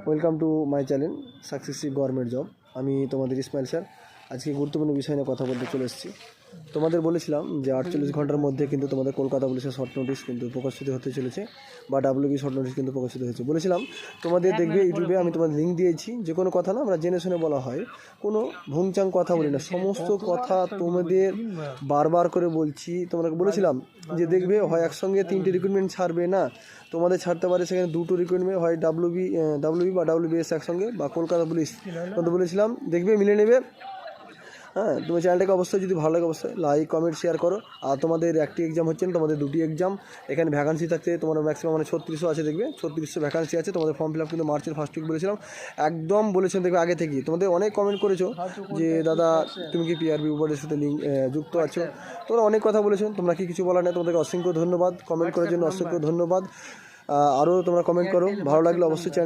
Welcome to my channel successive government job. আমি তোমাদের Ismail sir. আজকে গুরুত্বপূর্ণ বিষয় নিয়ে কথা বলতে চলে এসেছি। তোমাদের বলেছিলাম যে 48 ঘন্টার মধ্যে কিন্তু তোমাদের কলকাতা পুলিশের শর্ট নোটিশ কিন্তু প্রকাশিত হতে চলেছে, বা ডাব্লিউবি শর্ট নোটিশ কিন্তু প্রকাশিত হয়েছে। বলেছিলাম তোমাদের দেখবে ইউটিউবে আমি তোমাদের লিঙ্ক দিয়েছি। যে কোনো কথা না আমরা জেনে শুনে বলা হয়, কোনো ভুংচাং কথা বলি না, সমস্ত কথা তোমাদের বারবার করে বলছি। তোমরা বলেছিলাম যে দেখবে হয় একসঙ্গে 3টে রিক্রুটমেন্ট ছাড়বে না, তোমাদের ছাড়তে পারে সেখানে 2টো রিক্রুটমেন্ট, হয় ডাব্লিউবি বা ডাব্লিউবিএস একসঙ্গে, বা কলকাতা পুলিশ। তো বলেছিলাম দেখবে মিলে নেবে। হ্যাঁ, তোমার চ্যানেলটাকে অবশ্যই যদি ভালো লাগে অবশ্যই লাইক কমেন্ট শেয়ার করো। আর তোমাদের একটি এক্সাম হচ্ছে না, তোমাদের 2টি এক্সাম। এখানে ভ্যাকান্সি থাকতে তোমার ম্যাক্সিমাম 3600 আছে, দেখবে 3600 ভ্যাকান্সি আছে। তোমাদের ফর্ম ফিল আপ কিন্তু মার্চের ফার্স্ট উইক বলেছিলাম, একদম বলেছেন দেখবে আগে থেকেই। তোমাদের অনেক কমেন্ট করেছো যে দাদা তুমি কি পিআরবি উপরের সাথে লিঙ্ক যুক্ত আছো, তোমরা অনেক কথা বলেছো। তোমরা কি কিছু বলার নেই, তোমাদেরকে অসংখ্য ধন্যবাদ। কমেন্ট করার জন্য অসংখ্য ধন্যবাদ। আরও তোমরা কমেন্ট করো, ভালো লাগলে অবশ্যই